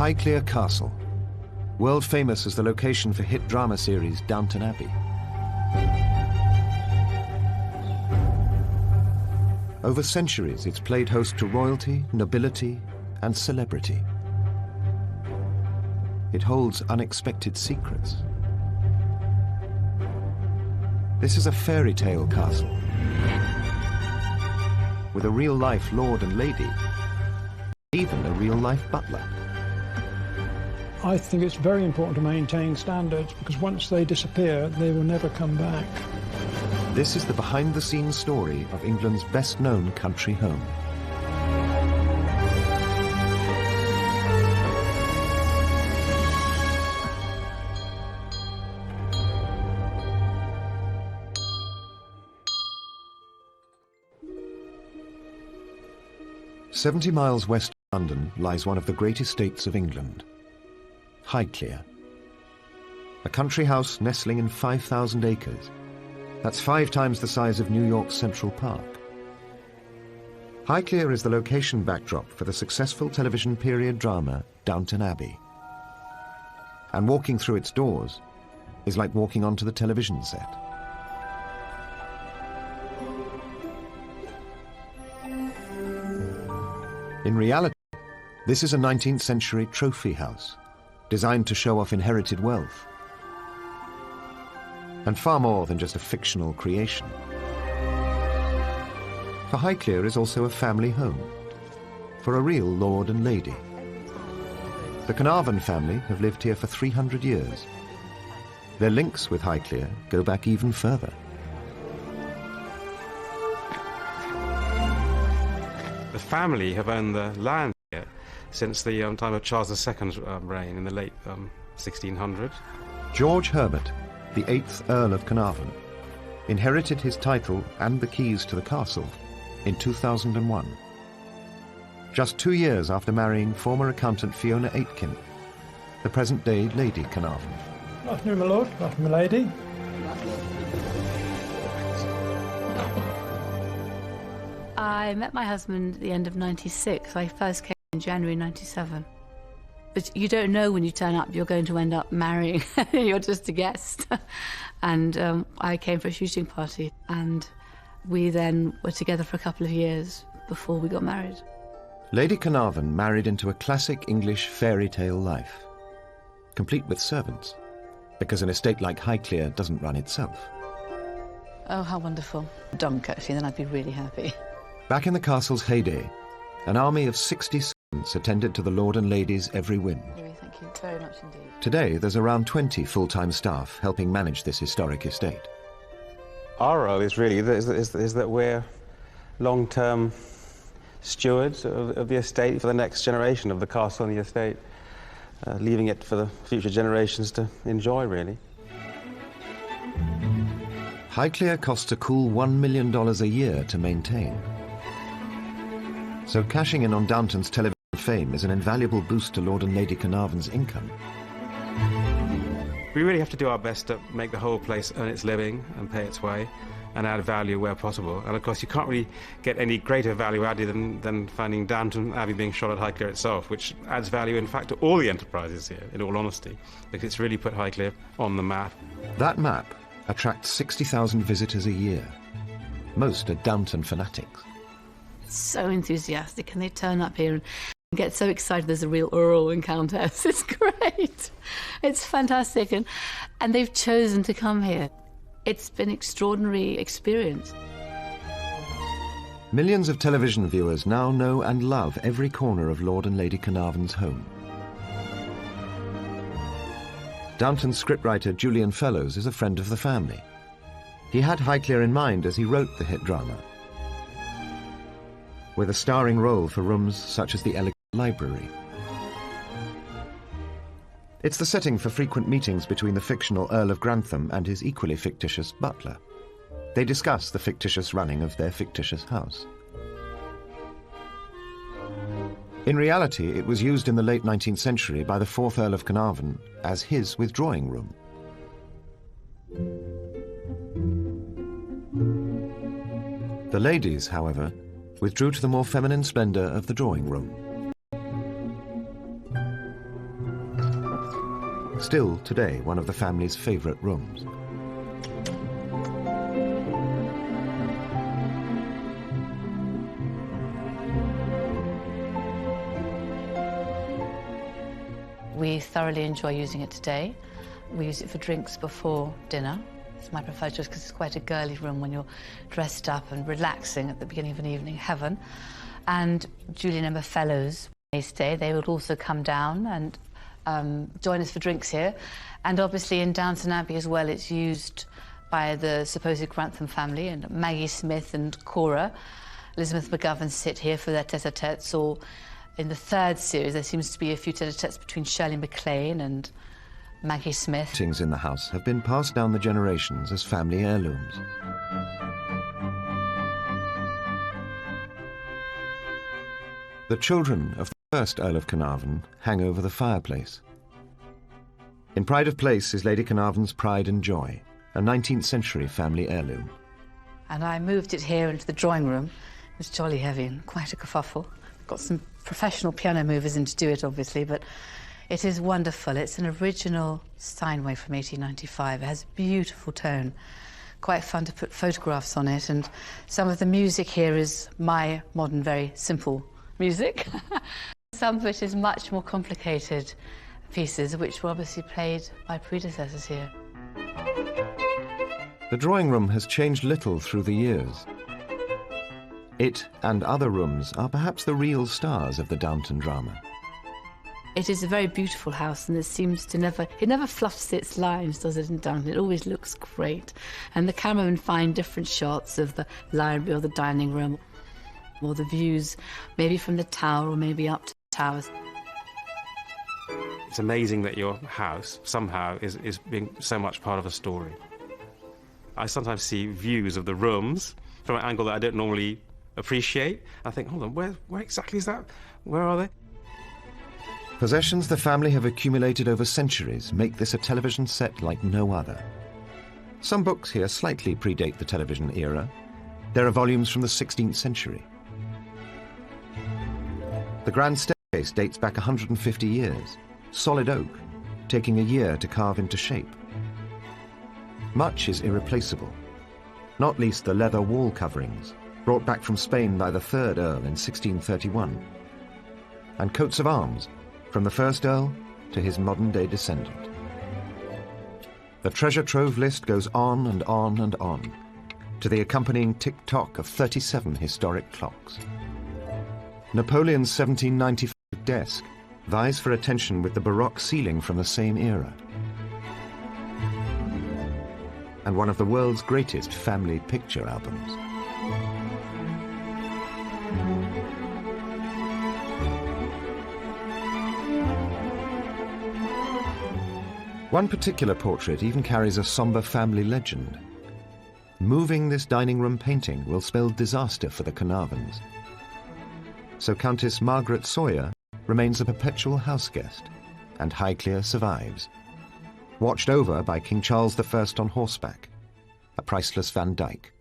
Highclere Castle, world famous as the location for hit drama series Downton Abbey. Over centuries, it's played host to royalty, nobility, and celebrity. It holds unexpected secrets. This is a fairy tale castle with a real-life lord and lady, even a real-life butler. I think it's very important to maintain standards because once they disappear, they will never come back. This is the behind-the-scenes story of England's best-known country home. "70 miles west of London lies one of the great estates of England, Highclere. A country house nestling in 5,000 acres. That's 5 times the size of New York's Central Park. Highclere is the location backdrop for the successful television period drama Downton Abbey. And walking through its doors is like walking onto the television set. In reality, this is a 19th century trophy house, designed to show off inherited wealth. And far more than just a fictional creation. For Highclere is also a family home, for a real lord and lady. The Carnarvon family have lived here for 300 years. Their links with Highclere go back even further. The family have owned the land here since the time of Charles II's reign in the late 1600s. George Herbert, the 8th Earl of Carnarvon, inherited his title and the keys to the castle in 2001. Just 2 years after marrying former accountant Fiona Aitken, the present-day Lady Carnarvon. Good afternoon, my lord. Good afternoon, my lady. I met my husband at the end of '96. I first came in January '97. But you don't know when you turn up you're going to end up marrying. You're just a guest. And I came for a shooting party, and we then were together for a couple of years before we got married. Lady Carnarvon married into a classic English fairy tale life, complete with servants, because an estate like Highclere doesn't run itself. Oh, how wonderful. Dunk, actually, then I'd be really happy. Back in the castle's heyday, an army of 60 servants attended to the lord and lady's every whim. Thank you very much indeed. Today, there's around 20 full-time staff helping manage this historic estate. Our role is really is that we're long-term stewards of the estate for the next generation of the castle and the estate, leaving it for the future generations to enjoy, really. Highclere costs a cool $1 million a year to maintain. So cashing in on Downton's television fame is an invaluable boost to Lord and Lady Carnarvon's income. We really have to do our best to make the whole place earn its living and pay its way and add value where possible. And of course you can't really get any greater value added than finding Downton Abbey being shot at Highclere itself, which adds value in fact to all the enterprises here, in all honesty, because it's really put Highclere on the map. That map attracts 60,000 visitors a year. Most are Downton fanatics. So enthusiastic, and they turn up here and get so excited there's a real Earl and Countess. It's great. It's fantastic, and they've chosen to come here. It's been an extraordinary experience. Millions of television viewers now know and love every corner of Lord and Lady Carnarvon's home. Downton's scriptwriter Julian Fellowes is a friend of the family. He had Highclere in mind as he wrote the hit drama, with a starring role for rooms such as the elegant library. It's the setting for frequent meetings between the fictional Earl of Grantham and his equally fictitious butler. They discuss the fictitious running of their fictitious house. In reality, it was used in the late 19th century by the 4th Earl of Carnarvon as his withdrawing room. The ladies, however, withdrew to the more feminine splendour of the drawing room. still today one of the family's favourite rooms. We thoroughly enjoy using it today. We use it for drinks before dinner. It's my preferred choice because it's quite a girly room when you're dressed up and relaxing at the beginning of an evening, heaven. And Julian Emma Fellows, when they stay, they would also come down and join us for drinks here. And obviously in Downton Abbey as well, it's used by the supposed Grantham family, and Maggie Smith and Cora. Elizabeth McGovern sit here for their tete-a-tetes, or in the third series there seems to be a few tete-a-tetes between Shirley MacLaine and Maggie Smith. Things in the house have been passed down the generations as family heirlooms. The children of the first Earl of Carnarvon hang over the fireplace. In Pride of Place is Lady Carnarvon's Pride and Joy, a 19th century family heirloom. And I moved it here into the drawing room. It was jolly heavy and quite a kerfuffle. Got some professional piano movers in to do it, obviously, but it is wonderful. It's an original Steinway from 1895. It has a beautiful tone. Quite fun to put photographs on it, and some of the music here is my modern, very simple music. Some of it is much more complicated pieces, which were obviously played by predecessors here. The drawing room has changed little through the years. It and other rooms are perhaps the real stars of the Downton drama. It is a very beautiful house, and it seems to never fluffs its lines, does it, in Downton? It always looks great. And the cameramen find different shots of the library or the dining room, or the views, maybe from the tower or maybe up to the towers. It's amazing that your house somehow is being so much part of a story. I sometimes see views of the rooms from an angle that I don't normally appreciate. I think, hold on, where exactly is that? Where are they? Possessions the family have accumulated over centuries make this a television set like no other. Some books here slightly predate the television era. There are volumes from the 16th century. The grand staircase dates back 150 years, solid oak, taking a year to carve into shape. Much is irreplaceable, not least the leather wall coverings, brought back from Spain by the third Earl in 1631, and coats of arms, from the first Earl to his modern-day descendant. The treasure trove list goes on and on and on, to the accompanying tick-tock of 37 historic clocks. Napoleon's 1795 desk vies for attention with the Baroque ceiling from the same era, and one of the world's greatest family picture albums. One particular portrait even carries a sombre family legend. Moving this dining room painting will spell disaster for the Carnarvons. So Countess Margaret Sawyer remains a perpetual houseguest, and Highclere survives, watched over by King Charles I on horseback, a priceless Van Dyck.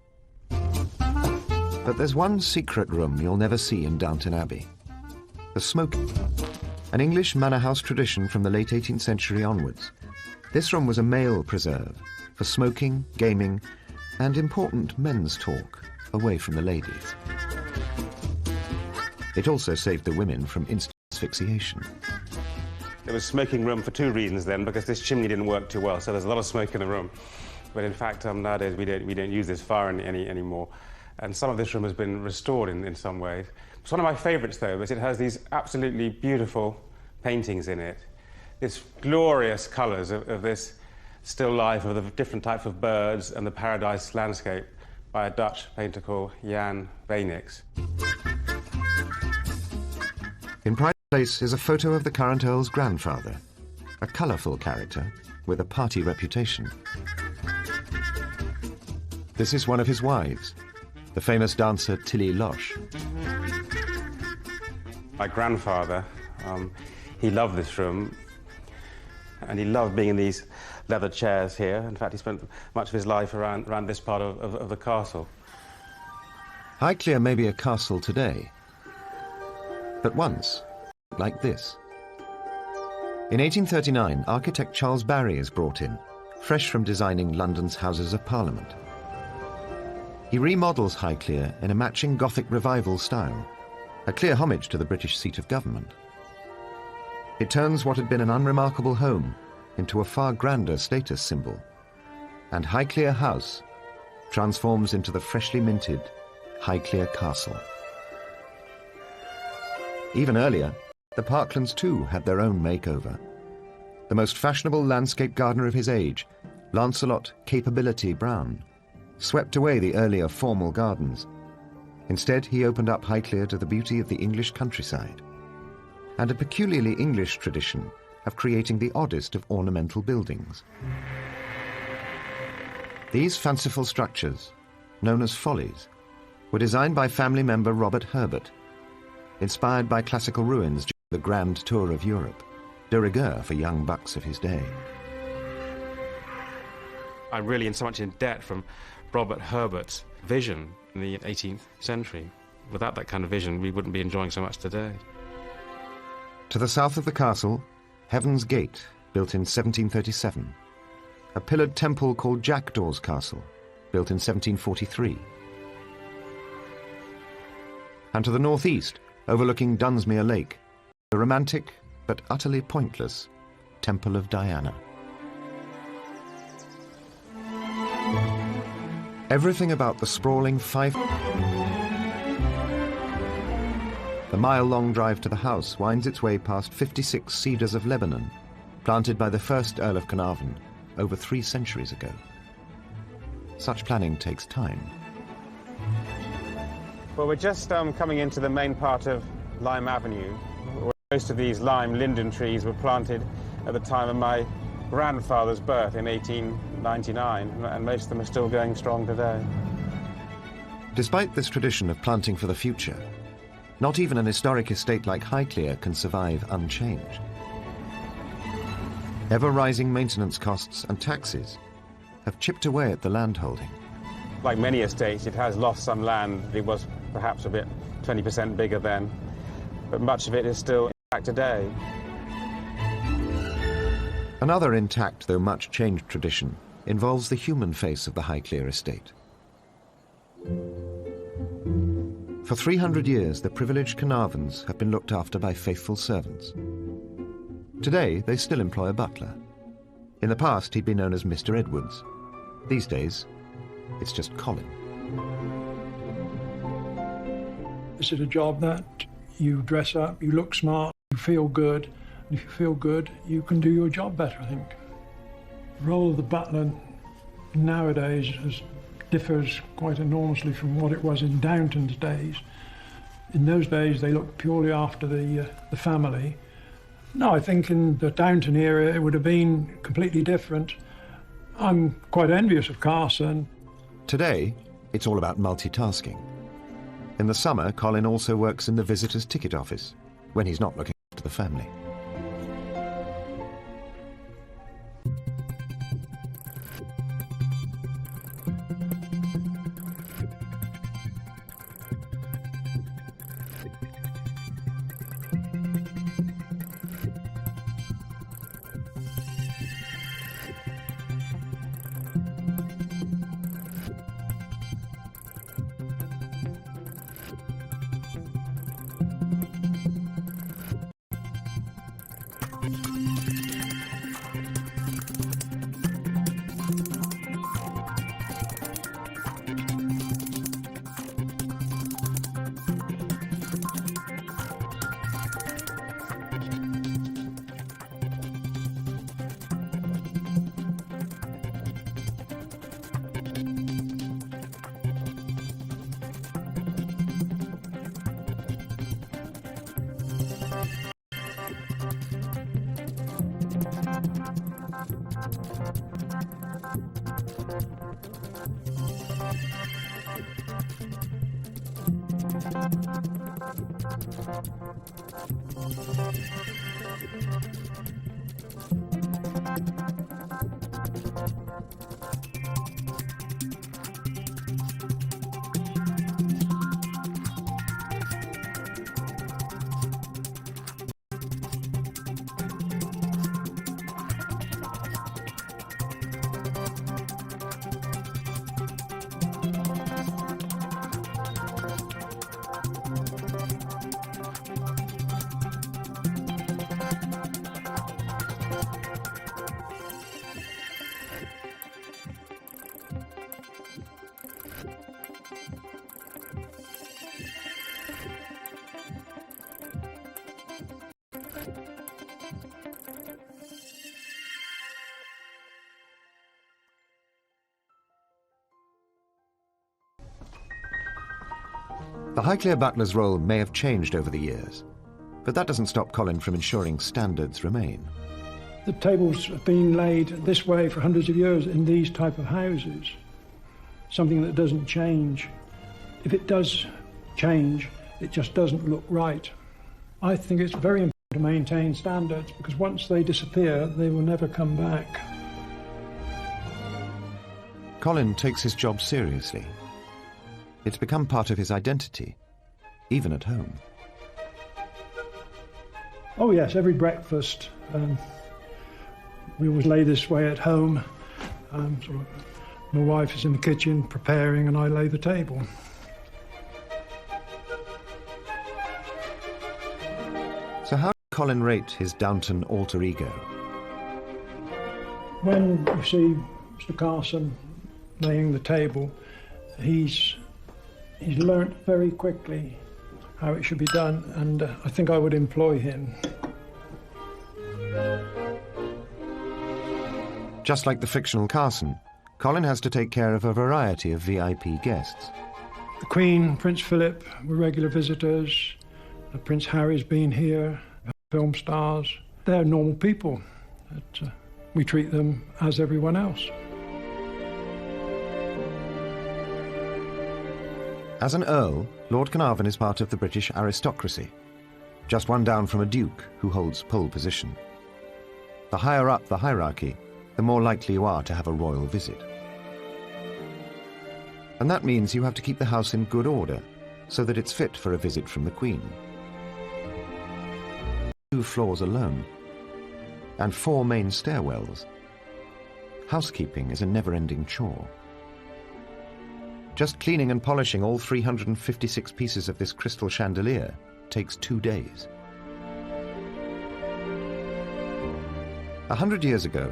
But there's one secret room you'll never see in Downton Abbey: the smoking. An English manor house tradition from the late 18th century onwards. This room was a male preserve for smoking, gaming, and important men's talk away from the ladies. It also saved the women from instant asphyxiation. There was smoking room for two reasons then, because this chimney didn't work too well, so there's a lot of smoke in the room. But in fact, nowadays we don't use this fire anymore. And some of this room has been restored in some ways. It's one of my favourites, though, is it has these absolutely beautiful paintings in it. This glorious colours of this still life of the different types of birds and the paradise landscape by a Dutch painter called Jan Weenix. In Pride Place is a photo of the current Earl's grandfather, a colourful character with a party reputation. This is one of his wives, the famous dancer Tilly Loche. My grandfather, he loved this room, and he loved being in these leather chairs here. In fact, he spent much of his life around this part of the castle. Highclere may be a castle today, but once, like this. In 1839, architect Charles Barry is brought in, fresh from designing London's Houses of Parliament. He remodels Highclere in a matching Gothic revival style, a clear homage to the British seat of government. It turns what had been an unremarkable home into a far grander status symbol, and Highclere House transforms into the freshly minted Highclere Castle. Even earlier, the Parklands too had their own makeover. The most fashionable landscape gardener of his age, Lancelot Capability Brown, swept away the earlier formal gardens. Instead, he opened up Highclere to the beauty of the English countryside, and a peculiarly English tradition of creating the oddest of ornamental buildings. These fanciful structures, known as follies, were designed by family member Robert Herbert, inspired by classical ruins during the Grand Tour of Europe, de rigueur for young bucks of his day. I'm really in so much in debt from Robert Herbert's vision in the 18th century. Without that kind of vision, we wouldn't be enjoying so much today. To the south of the castle, Heaven's Gate, built in 1737. A pillared temple called Jackdaw's Castle, built in 1743. And to the northeast, overlooking Dunsmuir Lake, the romantic but utterly pointless Temple of Diana. Everything about the sprawling The mile-long drive to the house winds its way past 56 cedars of Lebanon, planted by the first Earl of Carnarvon over 3 centuries ago. Such planning takes time. Well, we're just coming into the main part of Lime Avenue. Most of these lime linden trees were planted at the time of my grandfather's birth in 1899, and most of them are still going strong today. Despite this tradition of planting for the future, not even an historic estate like Highclere can survive unchanged. Ever-rising maintenance costs and taxes have chipped away at the landholding. Like many estates, it has lost some land. It was perhaps a bit 20% bigger then, but much of it is still intact today. Another intact, though much changed tradition involves the human face of the Highclere estate. For 300 years, the privileged Carnarvons have been looked after by faithful servants. Today, they still employ a butler. In the past, he'd been known as Mr. Edwards. These days, it's just Colin. This is a job that you dress up, you look smart, you feel good. And if you feel good, you can do your job better, I think. The role of the butler nowadays differs quite enormously from what it was in Downton's days. In those days, they looked purely after the family. No, I think in the Downton era, it would have been completely different. I'm quite envious of Carson. Today, it's all about multitasking. In the summer, Colin also works in the visitors' ticket office, when he's not looking after the family. The Highclere butler's role may have changed over the years, but that doesn't stop Colin from ensuring standards remain. The tables have been laid this way for hundreds of years in these type of houses, something that doesn't change. If it does change, it just doesn't look right. I think it's very important to maintain standards, because once they disappear, they will never come back. Colin takes his job seriously. It's become part of his identity, even at home. Oh yes, every breakfast. We always lay this way at home. My wife is in the kitchen preparing and I lay the table. So how did Colin rate his Downton alter ego? When you see Mr. Carson laying the table, he's learnt very quickly how it should be done, and I think I would employ him. Just like the fictional Carson, Colin has to take care of a variety of VIP guests. The Queen, Prince Philip were regular visitors. Prince Harry's been here, film stars. They're normal people. We treat them as everyone else. As an Earl, Lord Carnarvon is part of the British aristocracy, just one down from a Duke who holds pole position. The higher up the hierarchy, the more likely you are to have a royal visit. And that means you have to keep the house in good order, so that it's fit for a visit from the Queen. 2 floors alone, and 4 main stairwells. Housekeeping is a never-ending chore. Just cleaning and polishing all 356 pieces of this crystal chandelier takes 2 days. 100 years ago,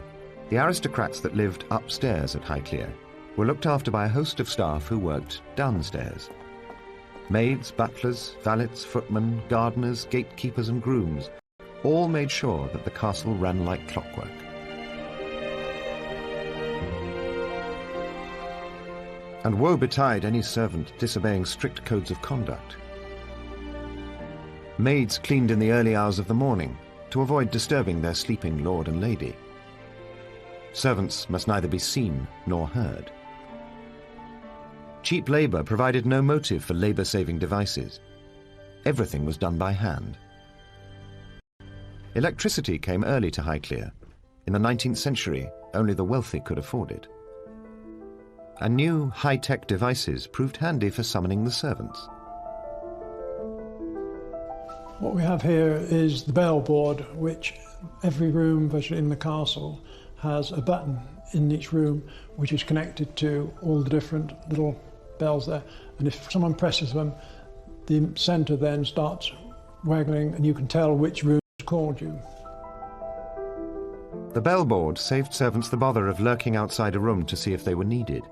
the aristocrats that lived upstairs at Highclere were looked after by a host of staff who worked downstairs. Maids, butlers, valets, footmen, gardeners, gatekeepers and grooms all made sure that the castle ran like clockwork. And woe betide any servant disobeying strict codes of conduct. Maids cleaned in the early hours of the morning to avoid disturbing their sleeping lord and lady. Servants must neither be seen nor heard. Cheap labour provided no motive for labour-saving devices. Everything was done by hand. Electricity came early to Highclere. In the 19th century, only the wealthy could afford it. And new high-tech devices proved handy for summoning the servants. What we have here is the bell board, which every room virtually in the castle has a button in each room which is connected to all the different little bells there. And if someone presses them, the centre then starts waggling and you can tell which room has called you. The bell board saved servants the bother of lurking outside a room to see if they were needed,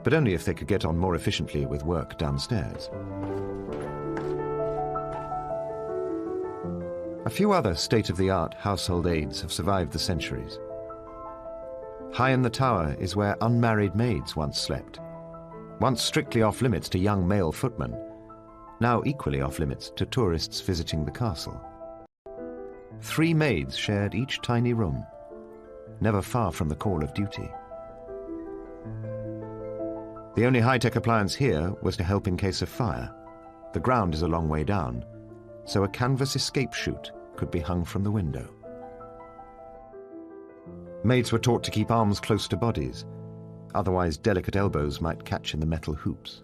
but only if they could get on more efficiently with work downstairs. A few other state-of-the-art household aids have survived the centuries. High in the tower is where unmarried maids once slept, once strictly off-limits to young male footmen, now equally off-limits to tourists visiting the castle. 3 maids shared each tiny room, never far from the call of duty. The only high-tech appliance here was to help in case of fire. The ground is a long way down, so a canvas escape chute could be hung from the window. Maids were taught to keep arms close to bodies, otherwise delicate elbows might catch in the metal hoops.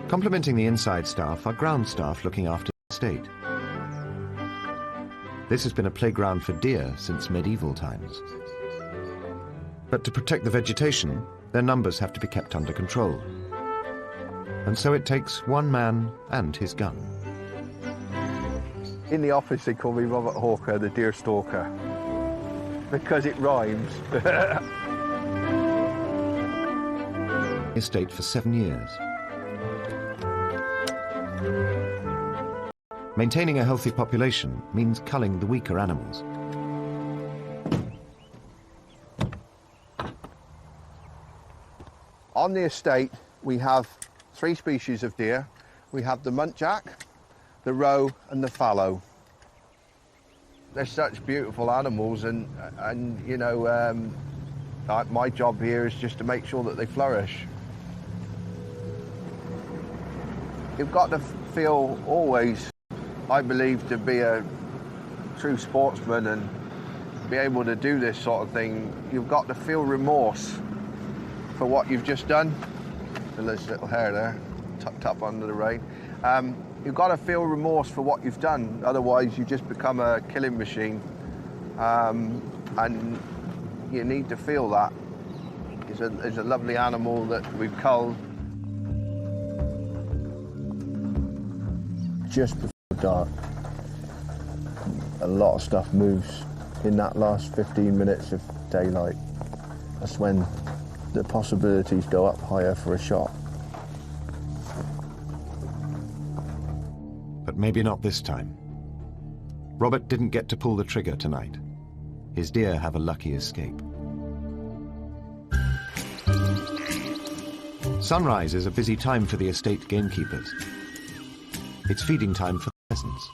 Complementing the inside staff are ground staff looking after the estate. This has been a playground for deer since medieval times. But to protect the vegetation, their numbers have to be kept under control. And so it takes one man and his gun. In the office they call me Robert Hawker, the deer stalker, because it rhymes. Estate for 7 years. Maintaining a healthy population means culling the weaker animals. On the estate, we have 3 species of deer. We have the muntjac, the roe and the fallow. They're such beautiful animals, and you know, my job here is just to make sure that they flourish. You've got to feel always, I believe, to be a true sportsman and be able to do this sort of thing, you've got to feel remorse for what you've just done. There's little hair there, tucked up under the rain. You've got to feel remorse for what you've done, otherwise you just become a killing machine. And you need to feel that. It's a lovely animal that we've culled. Just before dark, a lot of stuff moves in that last 15 minutes of daylight. That's when the possibilities go up higher for a shot. But maybe not this time. Robert didn't get to pull the trigger tonight. His deer have a lucky escape. Sunrise is a busy time for the estate gamekeepers. It's feeding time for the pheasants.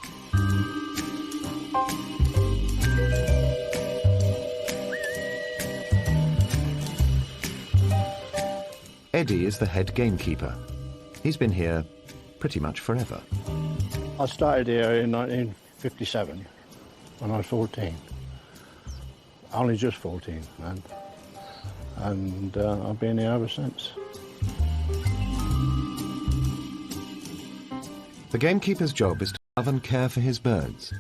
Eddie is the head gamekeeper. He's been here pretty much forever. I started here in 1957 when I was 14. Only just 14 then. And I've been here ever since. The gamekeeper's job is to love and care for his birds,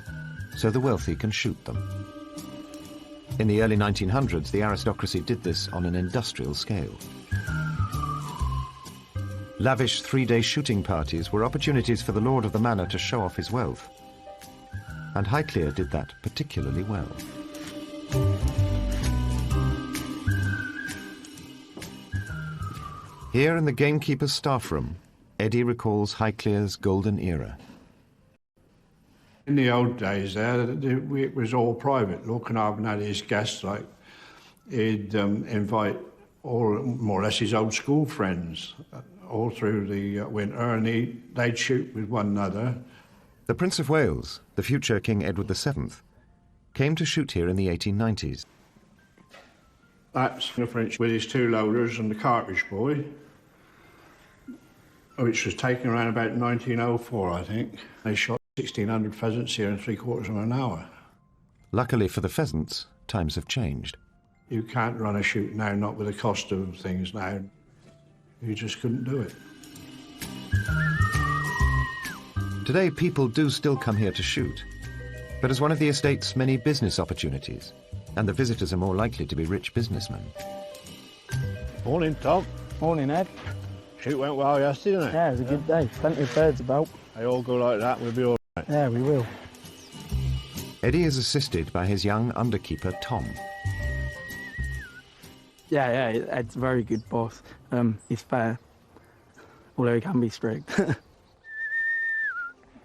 so the wealthy can shoot them. In the early 1900s, the aristocracy did this on an industrial scale. Lavish 3-day shooting parties were opportunities for the lord of the manor to show off his wealth. And Highclere did that particularly well. Here in the gamekeeper's staff room, Eddie recalls Highclere's golden era. In the old days there, it was all private. Lord Carnarvon had his guests, like he'd invite all, more or less, his old school friends all through the winter, and they'd shoot with one another. The Prince of Wales, the future King Edward VII, came to shoot here in the 1890s. That's the French with his 2 loaders and the cartridge boy, which was taken around about 1904, I think. They shot 1,600 pheasants here in 3/4 of an hour. Luckily for the pheasants, times have changed. You can't run a shoot now, not with the cost of things now. You just couldn't do it. Today, people do still come here to shoot, but as one of the estate's many business opportunities, and the visitors are more likely to be rich businessmen. Morning, Tom. Morning, Ed. Shoot went well yesterday, didn't it? Yeah, it was a good day. Plenty of birds about. They all go like that, we'll be all right. Yeah, we will. Eddie is assisted by his young underkeeper, Tom. Yeah, Ed's a very good boss. He's fair, although he can be strict.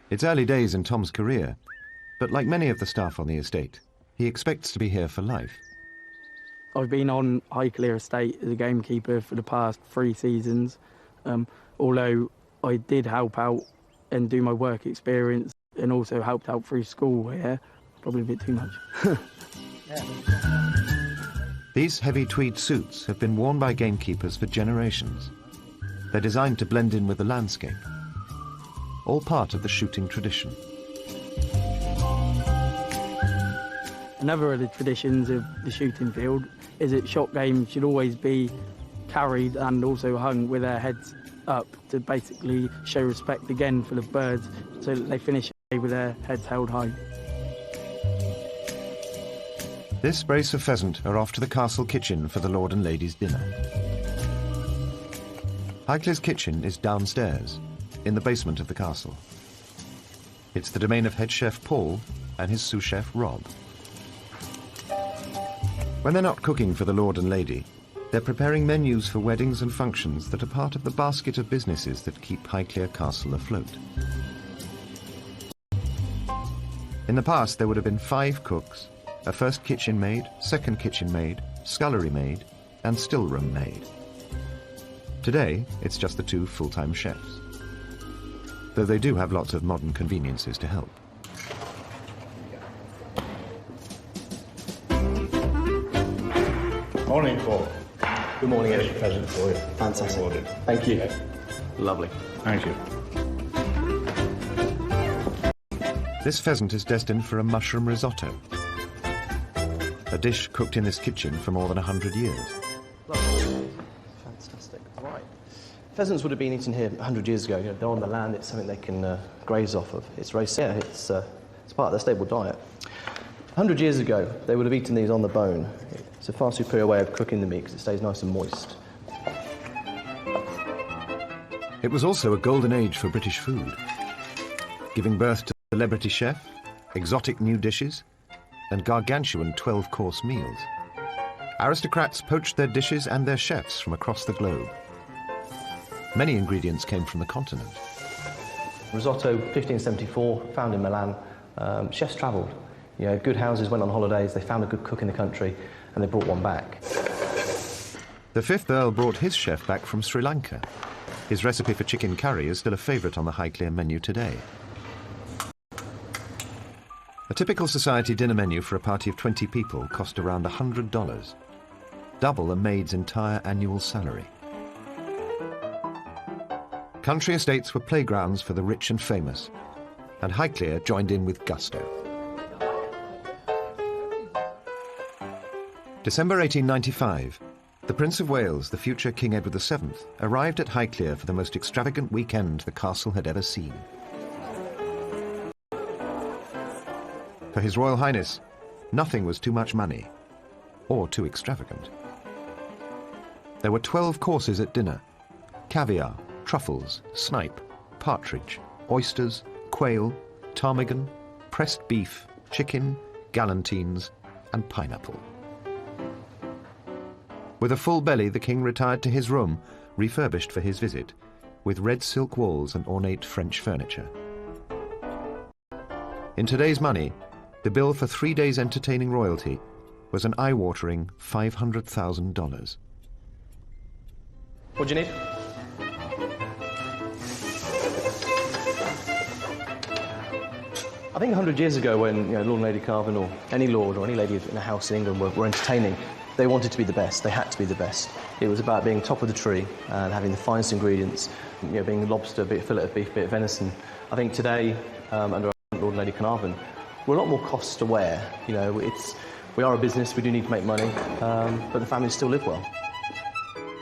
It's early days in Tom's career, but like many of the staff on the estate, he expects to be here for life. I've been on Highclere Estate as a gamekeeper for the past 3 seasons, although I did help out and do my work experience and also helped out through school here. Probably a bit too much. These heavy tweed suits have been worn by gamekeepers for generations. They're designed to blend in with the landscape, all part of the shooting tradition. Another of the traditions of the shooting field is that shot game should always be carried and also hung with their heads up to basically show respect again for the birds so that they finish with their heads held high. This brace of pheasant are off to the castle kitchen for the Lord and Lady's dinner. Highclere's kitchen is downstairs, in the basement of the castle. It's the domain of head chef Paul and his sous chef Rob. When they're not cooking for the Lord and Lady, they're preparing menus for weddings and functions that are part of the basket of businesses that keep Highclere Castle afloat. In the past, there would have been 5 cooks, a first kitchen maid, second kitchen maid, scullery maid, and stillroom maid. Today, it's just the two full-time chefs, though they do have lots of modern conveniences to help. Morning, Paul. Good morning, Ed. Present for you. Fantastic. Morning. Thank you. Lovely. Thank you. This pheasant is destined for a mushroom risotto, a dish cooked in this kitchen for more than 100 years. Fantastic. Right. Pheasants would have been eaten here 100 years ago. You know, they're on the land. It's something they can graze off of. It's very safe. It's part of their stable diet. 100 years ago, they would have eaten these on the bone. It's a far superior way of cooking the meat because it stays nice and moist. It was also a golden age for British food, giving birth to celebrity chef, exotic new dishes, and gargantuan 12-course meals. Aristocrats poached their dishes and their chefs from across the globe. Many ingredients came from the continent. Risotto, 1574, found in Milan. Chefs travelled. You know, good houses went on holidays, they found a good cook in the country, and they brought one back. The 5th Earl brought his chef back from Sri Lanka. His recipe for chicken curry is still a favourite on the Highclere menu today. A typical society dinner menu for a party of 20 people cost around $100, double a maid's entire annual salary. Country estates were playgrounds for the rich and famous, and Highclere joined in with gusto. December 1895, the Prince of Wales, the future King Edward VII, arrived at Highclere for the most extravagant weekend the castle had ever seen. For His Royal Highness, nothing was too much money or too extravagant. There were 12 courses at dinner: caviar, truffles, snipe, partridge, oysters, quail, ptarmigan, pressed beef, chicken, galantines, and pineapple. With a full belly, the king retired to his room, refurbished for his visit, with red silk walls and ornate French furniture. In today's money, the bill for 3 days entertaining royalty was an eye-watering $500,000. What do you need? I think 100 years ago when Lord and Lady Carvin or any lord or any lady in a house in England were entertaining, they wanted to be the best. They had to be the best. It was about being top of the tree and having the finest ingredients, being lobster, be it fillet of beef, be it venison. I think today, under Lord and Lady Carnarvon, we're a lot more cost aware. We are a business, we do need to make money, but the families still live well.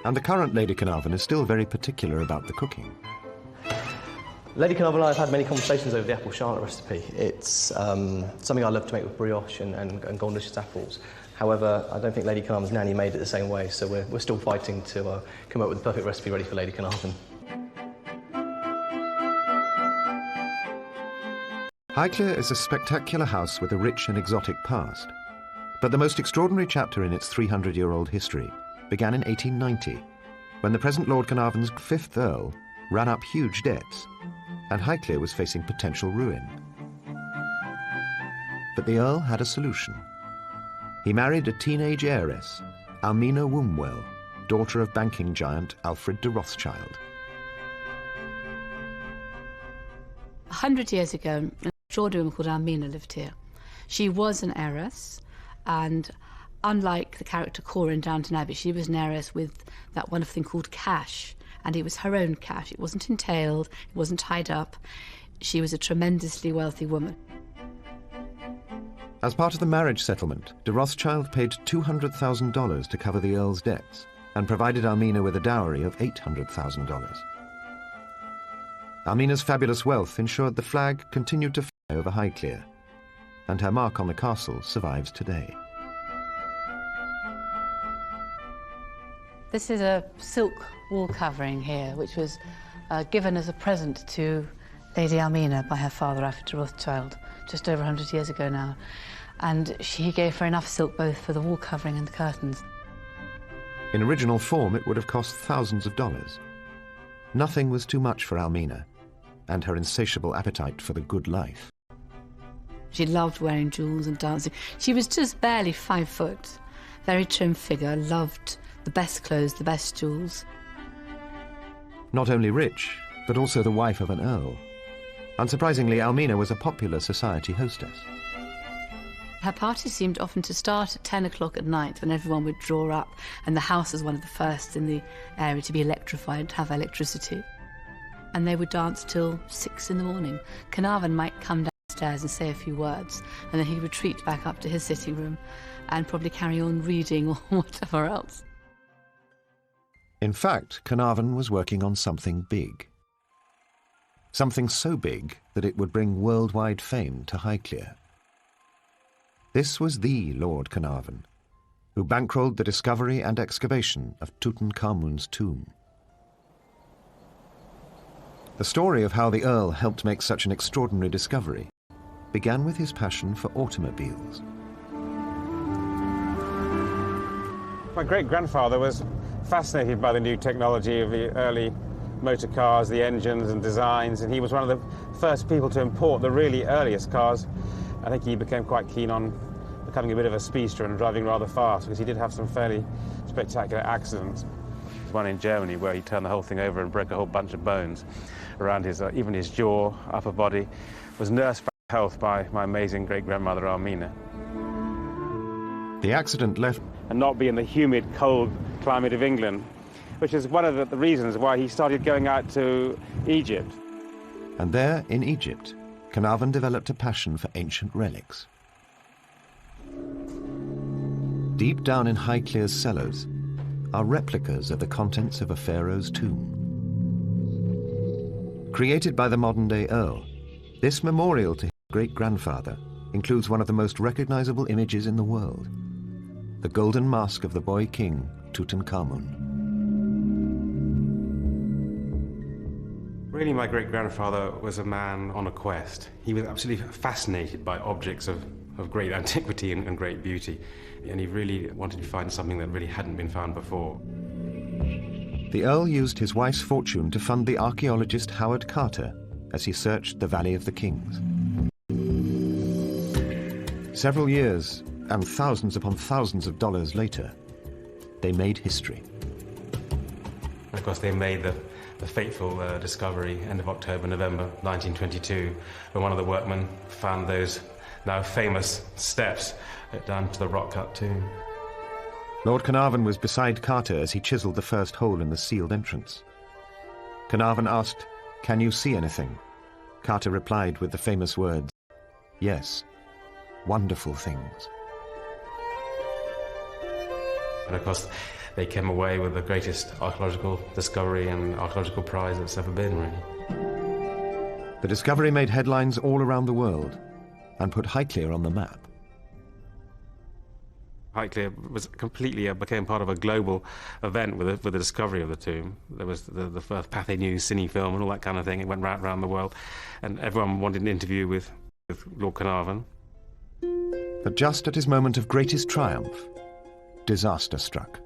And the current Lady Carnarvon is still very particular about the cooking. Lady Carnarvon and I have had many conversations over the apple charlotte recipe. It's something I love to make with brioche and golden delicious apples. However, I don't think Lady Carnarvon's nanny made it the same way, so we're still fighting to come up with the perfect recipe ready for Lady Carnarvon. Highclere is a spectacular house with a rich and exotic past. But the most extraordinary chapter in its 300-year-old history began in 1890, when the present Lord Carnarvon's 5th Earl ran up huge debts, and Highclere was facing potential ruin. But the Earl had a solution. He married a teenage heiress, Almina Wombwell, daughter of banking giant Alfred de Rothschild. 100 years ago, an extraordinary woman called Almina lived here. She was an heiress, and unlike the character Cora in Downton Abbey, she was an heiress with that wonderful thing called cash, and it was her own cash. It wasn't entailed, it wasn't tied up. She was a tremendously wealthy woman. As part of the marriage settlement, de Rothschild paid $200,000 to cover the Earl's debts and provided Almina with a dowry of $800,000. Almina's fabulous wealth ensured the flag continued to fly over Highclere, and her mark on the castle survives today. This is a silk wall covering here, which was given as a present to Lady Almina by her father, Alfred de Rothschild, just over 100 years ago now. And he gave her enough silk both for the wall covering and the curtains. In original form, it would have cost thousands of dollars. Nothing was too much for Almina, and her insatiable appetite for the good life. She loved wearing jewels and dancing. She was just barely 5 foot, very trim figure, loved the best clothes, the best jewels. Not only rich, but also the wife of an earl. Unsurprisingly, Almina was a popular society hostess. Her party seemed often to start at 10 o'clock at night when everyone would draw up, and the house was one of the first in the area to be electrified, to have electricity. And they would dance till 6 in the morning. Carnarvon might come downstairs and say a few words, and then he'd retreat back up to his sitting room and probably carry on reading or whatever else. In fact, Carnarvon was working on something big. Something so big that it would bring worldwide fame to Highclere. This was the Lord Carnarvon, who bankrolled the discovery and excavation of Tutankhamun's tomb. The story of how the Earl helped make such an extraordinary discovery began with his passion for automobiles. My great-grandfather was fascinated by the new technology of the early motor cars, the engines and designs, and he was one of the first people to import the really earliest cars. I think he became quite keen on becoming a bit of a speedster and driving rather fast, because he did have some fairly spectacular accidents. There's one in Germany where he turned the whole thing over and broke a whole bunch of bones around his, even his jaw, upper body. Was nursed back to health by my amazing great-grandmother Almina. The accident left... And not be in the humid, cold climate of England, which is one of the reasons why he started going out to Egypt. And there, in Egypt, Carnarvon developed a passion for ancient relics. Deep down in Highclere's cellars are replicas of the contents of a pharaoh's tomb. Created by the modern-day Earl, this memorial to his great-grandfather includes one of the most recognizable images in the world, the golden mask of the boy king, Tutankhamun. Really, my great-grandfather was a man on a quest. He was absolutely fascinated by objects of great antiquity and great beauty, and he really wanted to find something that really hadn't been found before. The Earl used his wife's fortune to fund the archaeologist Howard Carter as he searched the Valley of the Kings. Several years and thousands upon thousands of dollars later, they made history. Of course, they made the fateful discovery end of October, November 1922, when one of the workmen found those now famous steps down to the rock-cut tomb. Lord Carnarvon was beside Carter as he chiseled the first hole in the sealed entrance. Carnarvon asked, "Can you see anything?" Carter replied with the famous words, "Yes, wonderful things." And of course, they came away with the greatest archaeological discovery and archaeological prize that's ever been, really. The discovery made headlines all around the world and put Highclere on the map. Highclere was completely became part of a global event with the discovery of the tomb. There was the first Pathé News cine film and all that kind of thing. It went right around the world, and everyone wanted an interview with Lord Carnarvon. But just at his moment of greatest triumph, disaster struck.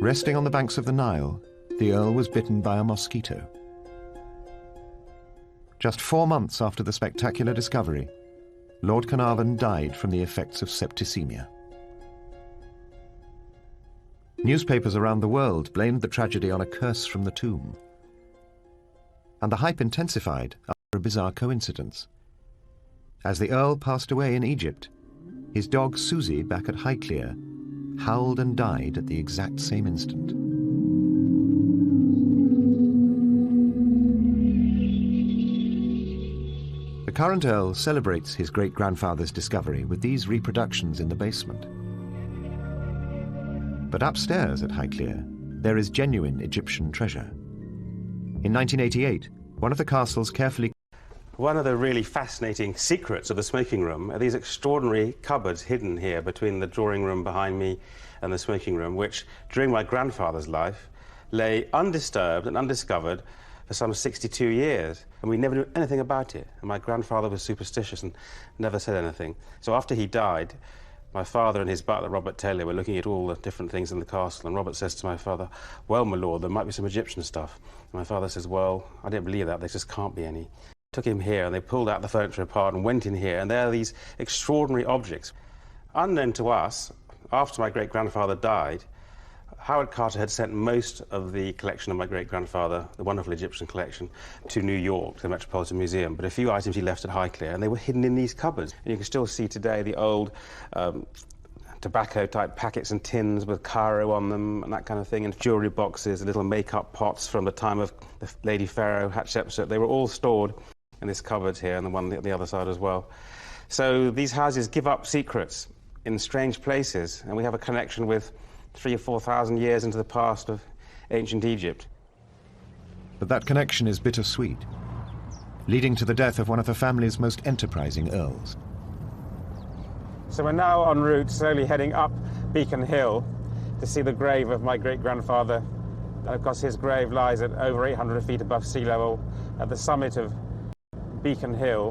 Resting on the banks of the Nile, the Earl was bitten by a mosquito. Just 4 months after the spectacular discovery, Lord Carnarvon died from the effects of septicemia. Newspapers around the world blamed the tragedy on a curse from the tomb. And the hype intensified after a bizarre coincidence. As the Earl passed away in Egypt, his dog Susie, back at Highclere, howled and died at the exact same instant. The current Earl celebrates his great-grandfather's discovery with these reproductions in the basement. But upstairs at Highclere, there is genuine Egyptian treasure. In 1988, one of the castle's carefully... One of the really fascinating secrets of the smoking room are these extraordinary cupboards hidden here between the drawing room behind me and the smoking room, which, during my grandfather's life, lay undisturbed and undiscovered for some 62 years, and we never knew anything about it. And my grandfather was superstitious and never said anything. So after he died, my father and his butler, Robert Taylor, were looking at all the different things in the castle, and Robert says to my father, "Well, my lord, there might be some Egyptian stuff." And my father says, "Well, I don't believe that. There just can't be any." Took him here, and they pulled out the furniture apart and went in here, and there are these extraordinary objects. Unknown to us, after my great-grandfather died, Howard Carter had sent most of the collection of my great-grandfather, the wonderful Egyptian collection, to New York, to the Metropolitan Museum, but a few items he left at Highclere, and they were hidden in these cupboards. And you can still see today the old tobacco-type packets and tins with Cairo on them and that kind of thing, and jewellery boxes, little make-up pots from the time of the Lady Pharaoh Hatshepsut. They were all stored in this cupboard here, and the one at the other side as well. So these houses give up secrets in strange places, and we have a connection with 3,000 or 4,000 years into the past of ancient Egypt. But that connection is bittersweet, leading to the death of one of the family's most enterprising earls. So we're now en route, slowly heading up Beacon Hill to see the grave of my great-grandfather. And of course his grave lies at over 800 feet above sea level at the summit of Beacon Hill,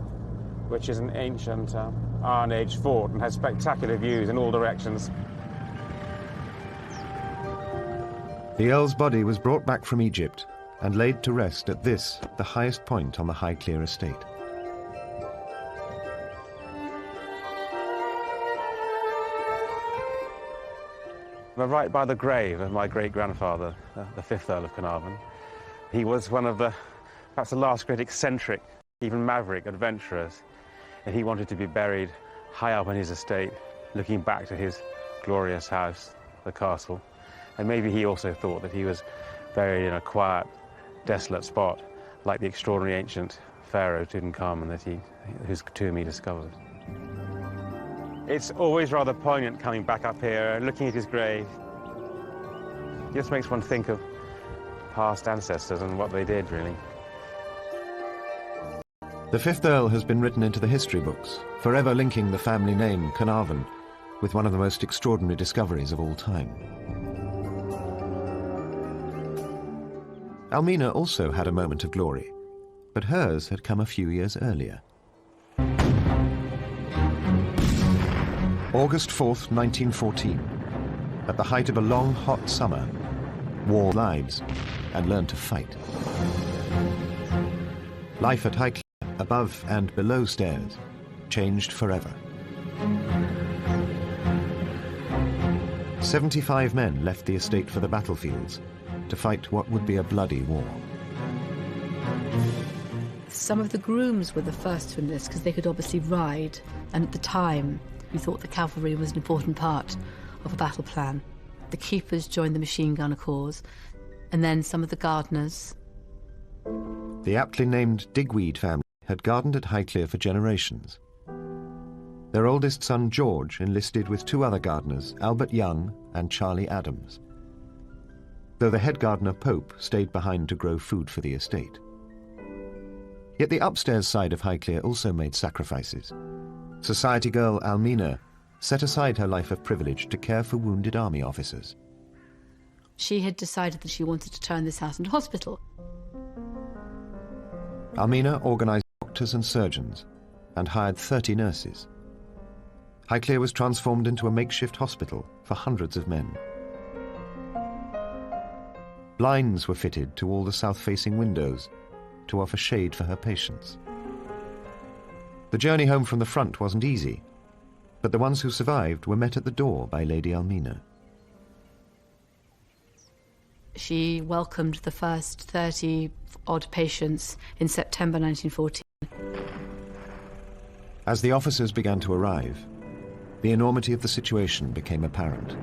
which is an ancient Iron Age fort and has spectacular views in all directions. The Earl's body was brought back from Egypt and laid to rest at this, the highest point on the Highclere estate. We're right by the grave of my great-grandfather, the 5th Earl of Carnarvon. He was one of perhaps the last great eccentric, even maverick adventurers, and he wanted to be buried high up on his estate, looking back to his glorious house, the castle. And maybe he also thought that he was buried in a quiet, desolate spot, like the extraordinary ancient pharaoh Tutankhamun whose tomb he discovered. It's always rather poignant coming back up here and looking at his grave. It just makes one think of past ancestors and what they did, really. The 5th Earl has been written into the history books, forever linking the family name Carnarvon with one of the most extraordinary discoveries of all time. Almina also had a moment of glory, but hers had come a few years earlier. August 4th, 1914. At the height of a long, hot summer, war lives and learned to fight. Life at Highclere, above and below stairs, changed forever. 75 men left the estate for the battlefields to fight what would be a bloody war. Some of the grooms were the first to enlist because they could obviously ride, and at the time we thought the cavalry was an important part of a battle plan. The keepers joined the machine gunner corps, and then some of the gardeners. The aptly named Digweed family had gardened at Highclere for generations. Their oldest son George enlisted with 2 other gardeners, Albert Young and Charlie Adams, though the head gardener Pope stayed behind to grow food for the estate. Yet the upstairs side of Highclere also made sacrifices. Society girl Almina set aside her life of privilege to care for wounded army officers. She had decided that she wanted to turn this house into a hospital. Almina organised doctors and surgeons and hired 30 nurses. Highclere was transformed into a makeshift hospital for hundreds of men. Blinds were fitted to all the south-facing windows to offer shade for her patients. The journey home from the front wasn't easy, but the ones who survived were met at the door by Lady Almina. She welcomed the first 30-odd patients in September 1914. As the officers began to arrive, the enormity of the situation became apparent.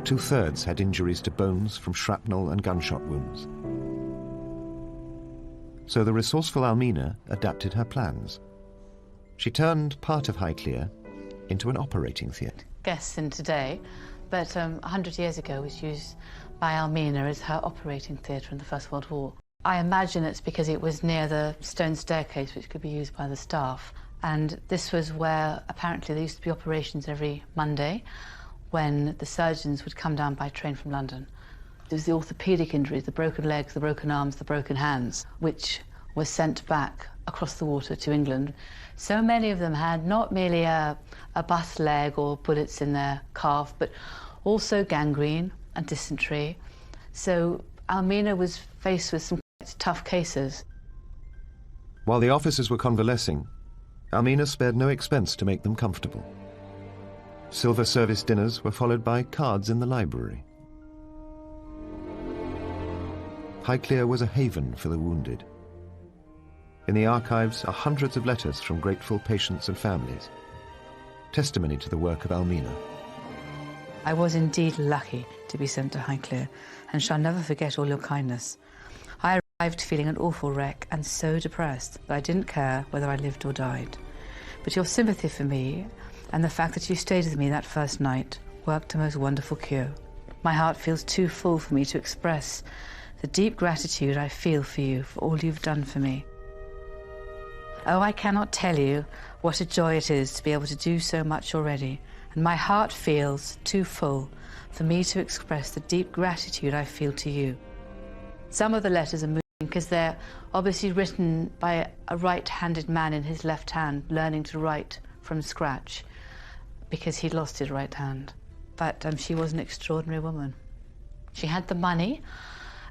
2/3 had injuries to bones from shrapnel and gunshot wounds. So the resourceful Almina adapted her plans. She turned part of Highclere into an operating theatre. Guests in today, but 100 years ago it was used by Almina as her operating theatre in the First World War. I imagine it's because it was near the stone staircase which could be used by the staff, and this was where apparently there used to be operations every Monday when the surgeons would come down by train from London. There was the orthopaedic injuries, the broken legs, the broken arms, the broken hands, which were sent back across the water to England. So many of them had not merely a bust leg or bullets in their calf, but also gangrene and dysentery. So Almina was faced with some quite tough cases. While the officers were convalescing, Almina spared no expense to make them comfortable. Silver service dinners were followed by cards in the library. Highclere was a haven for the wounded. In the archives are hundreds of letters from grateful patients and families, testimony to the work of Almina. I was indeed lucky to be sent to Highclere, and shall never forget all your kindness. I arrived feeling an awful wreck and so depressed that I didn't care whether I lived or died. But your sympathy for me and the fact that you stayed with me that first night worked a most wonderful cure. My heart feels too full for me to express the deep gratitude I feel for you for all you've done for me. Oh, I cannot tell you what a joy it is to be able to do so much already, and my heart feels too full for me to express the deep gratitude I feel to you. Some of the letters are moving because they're obviously written by a right-handed man in his left hand, learning to write from scratch because he'd lost his right hand. But she was an extraordinary woman. She had the money,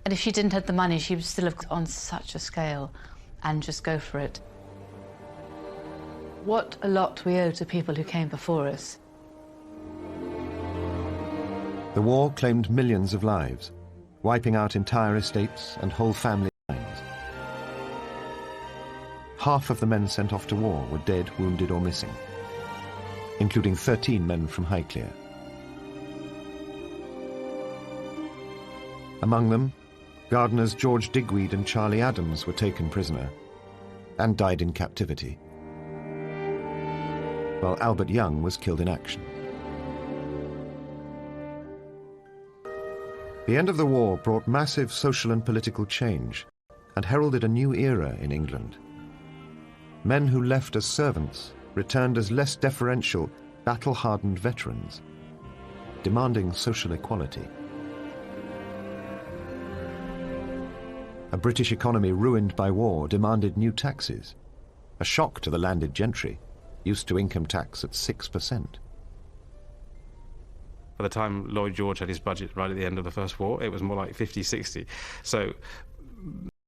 and if she didn't have the money, she would still have on such a scale and just go for it. What a lot we owe to people who came before us. The war claimed millions of lives, wiping out entire estates and whole family lines. Half of the men sent off to war were dead, wounded or missing, including 13 men from Highclere. Among them, gardeners George Digweed and Charlie Adams were taken prisoner and died in captivity, while Albert Young was killed in action. The end of the war brought massive social and political change and heralded a new era in England. Men who left as servants returned as less deferential, battle-hardened veterans, demanding social equality. A British economy ruined by war demanded new taxes, a shock to the landed gentry, used to income tax at 6%. By the time Lloyd George had his budget right at the end of the First War, it was more like 50, 60. So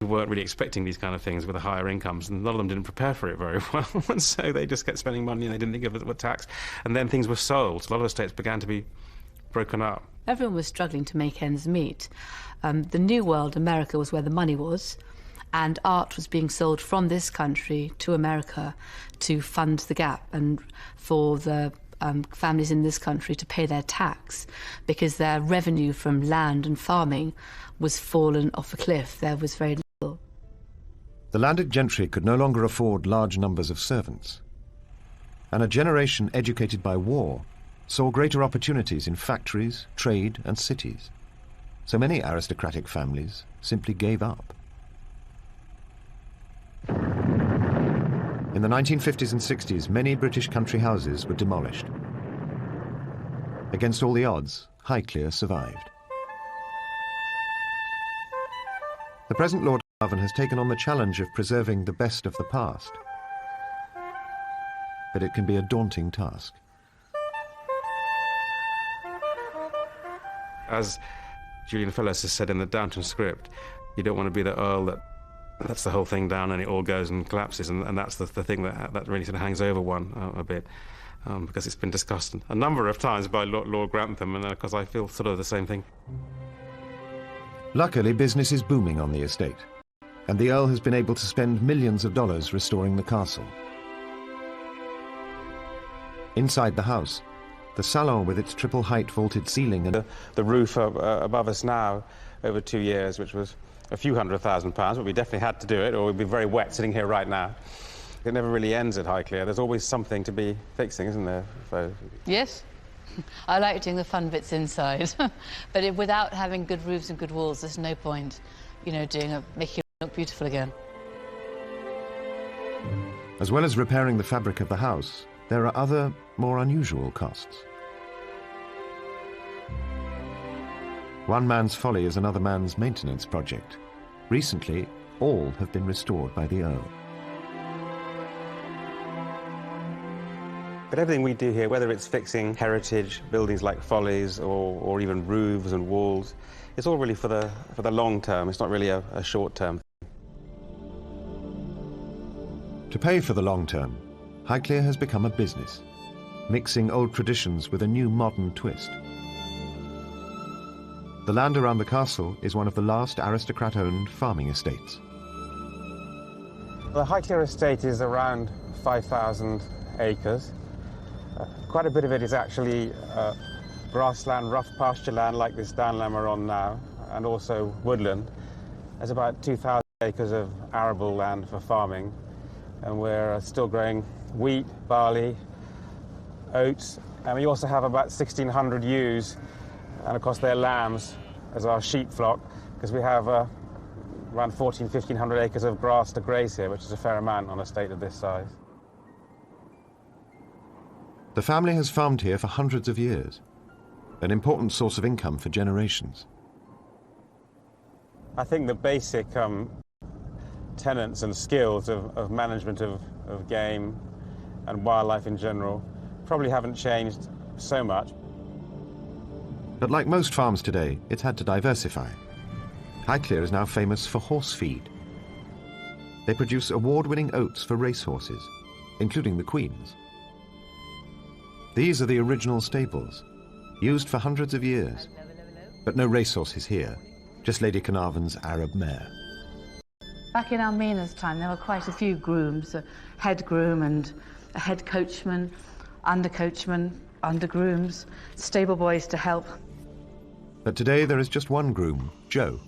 we weren't really expecting these kind of things with the higher incomes, and a lot of them didn't prepare for it very well. And so they just kept spending money and they didn't think of it as tax. And then things were sold. So a lot of estates began to be broken up. Everyone was struggling to make ends meet. The New World, America, was where the money was, and art was being sold from this country to America to fund the gap and for the families in this country to pay their tax, because their revenue from land and farming was fallen off a cliff. There was very little. The landed gentry could no longer afford large numbers of servants, and a generation educated by war saw greater opportunities in factories, trade and cities. So many aristocratic families simply gave up. In the 1950s and 60s, many British country houses were demolished. Against all the odds, Highclere survived. The present Lord Carnarvon has taken on the challenge of preserving the best of the past. But it can be a daunting task. As Julian Fellowes has said in the Downton script, you don't want to be the Earl that lets the whole thing down and it all goes and collapses, and that's the thing that really sort of hangs over one a bit, because it's been discussed a number of times by Lord Grantham, and of course I feel sort of the same thing. Luckily, business is booming on the estate, and the Earl has been able to spend millions of dollars restoring the castle. Inside the house, the salon with its triple-height vaulted ceiling and the roof above us now, over 2 years, which was a few £100,000, but we definitely had to do it, or we'd be very wet sitting here right now. It never really ends at Highclere. There's always something to be fixing, isn't there? So... Yes. I like doing the fun bits inside. But without having good roofs and good walls, there's no point, you know, making it look beautiful again. As well as repairing the fabric of the house, there are other, more unusual costs. One man's folly is another man's maintenance project. Recently, all have been restored by the Earl. But everything we do here, whether it's fixing heritage buildings like Follies or even roofs and walls, it's all really for the long term. It's not really a short term. To pay for the long term, Highclere has become a business, mixing old traditions with a new modern twist. The land around the castle is one of the last aristocrat-owned farming estates. The Highclere estate is around 5,000 acres. Quite a bit of it is actually grassland, rough pasture land like this downland we're on now, and also woodland. There's about 2,000 acres of arable land for farming, and we're still growing wheat, barley, oats, and we also have about 1,600 ewes, and of course they're lambs as our sheep flock, because we have around 1,500 acres of grass to graze here, which is a fair amount on a estate of this size. The family has farmed here for hundreds of years, an important source of income for generations. I think the basic tenets and skills of management of game and wildlife in general probably haven't changed so much. But like most farms today, it's had to diversify. Highclere is now famous for horse feed. They produce award-winning oats for racehorses, including the Queen's. These are the original stables, used for hundreds of years. But no racehorses here, just Lady Carnarvon's Arab mare. Back in Almina's time, there were quite a few grooms, a head groom and a head coachman, under grooms, stable boys to help. But today there is just one groom, Joe,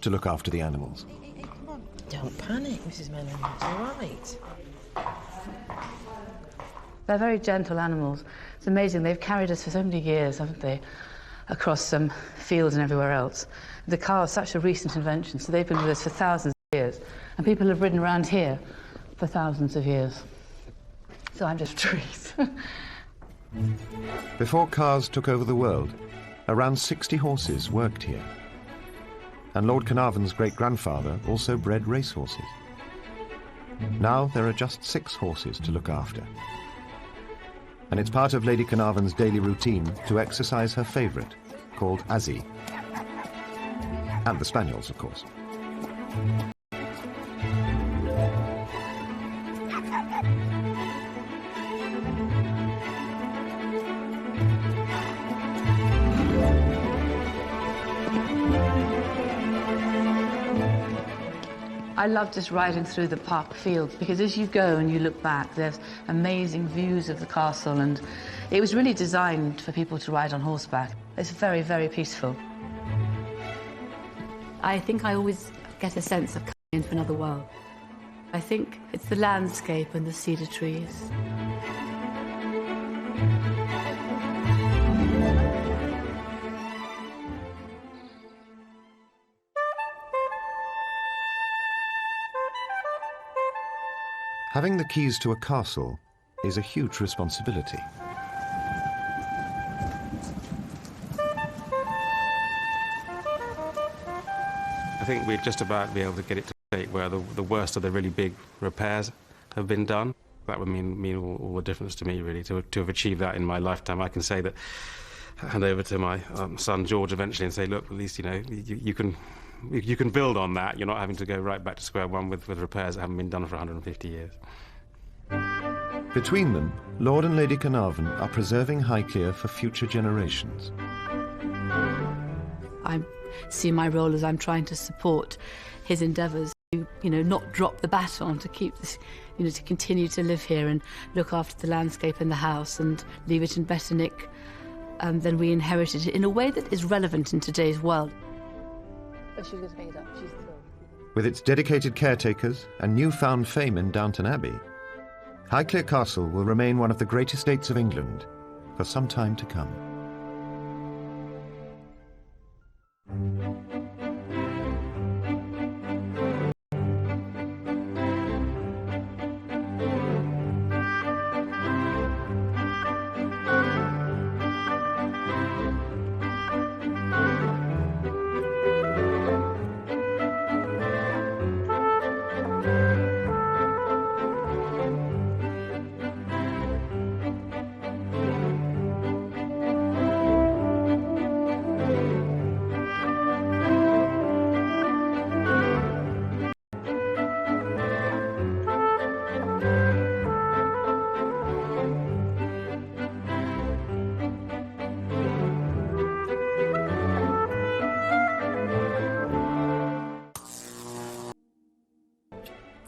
to look after the animals. Hey, come on. Don't panic, Mrs. Mellon. It's all right. They're very gentle animals. It's amazing. They've carried us for so many years, haven't they? Across some fields and everywhere else. The car is such a recent invention, so they've been with us for thousands of years. And people have ridden around here for thousands of years. So I'm just trees. Before cars took over the world, around 60 horses worked here. And Lord Carnarvon's great-grandfather also bred racehorses. Now there are just 6 horses to look after. And it's part of Lady Carnarvon's daily routine to exercise her favourite, called Azzy. And the spaniels, of course. I love just riding through the park fields because as you go and you look back, there's amazing views of the castle, and it was really designed for people to ride on horseback. It's very, very peaceful. I think I always get a sense of coming into another world. I think it's the landscape and the cedar trees. Having the keys to a castle is a huge responsibility. I think we'd just about be able to get it to a state where the worst of the really big repairs have been done. That would mean all the difference to me, really, to have achieved that in my lifetime. I can say that, hand over to my son George eventually and say, look, at least, you know, you can build on that. You're not having to go right back to square one with repairs that haven't been done for 150 years. Between them, Lord and Lady Carnarvon are preserving Highclere for future generations. I see my role as I'm trying to support his endeavours to, not drop the baton, to keep this, to continue to live here and look after the landscape and the house and leave it in better nick than we inherited it, in a way that is relevant in today's world. Oh, she's going to pick it up. She's through. With its dedicated caretakers and newfound fame in Downton Abbey, Highclere Castle will remain one of the great estates of England for some time to come.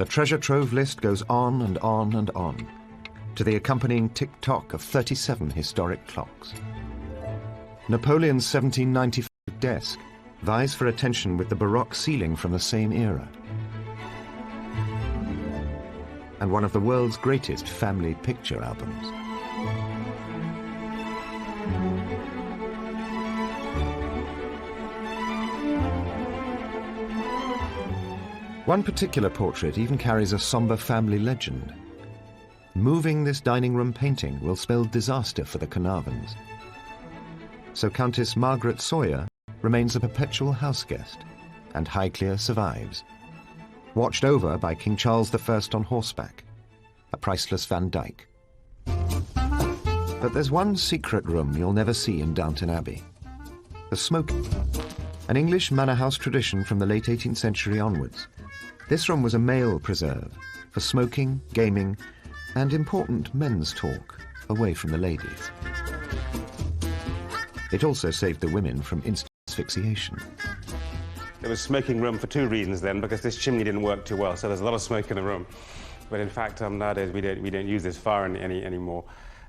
The treasure trove list goes on and on and on, to the accompanying tick-tock of 37 historic clocks. Napoleon's 1795 desk vies for attention with the Baroque ceiling from the same era, and one of the world's greatest family picture albums. One particular portrait even carries a somber family legend. Moving this dining room painting will spell disaster for the Carnarvons. So Countess Margaret Sawyer remains a perpetual houseguest, and Highclere survives, watched over by King Charles I on horseback, a priceless Van Dyck. But there's one secret room you'll never see in Downton Abbey: the smoking. An English manor house tradition from the late 18th century onwards. This room was a male preserve for smoking, gaming, and important men's talk away from the ladies. It also saved the women from instant asphyxiation. There was smoking room for two reasons then, because this chimney didn't work too well, so there's a lot of smoke in the room. But in fact, nowadays we don't use this fire anymore.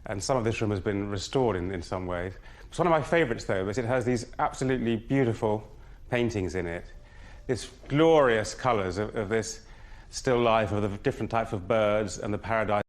And some of this room has been restored in some ways. It's one of my favourites, though, is it has these absolutely beautiful paintings in it. This glorious colours of this still life of the different types of birds and the paradise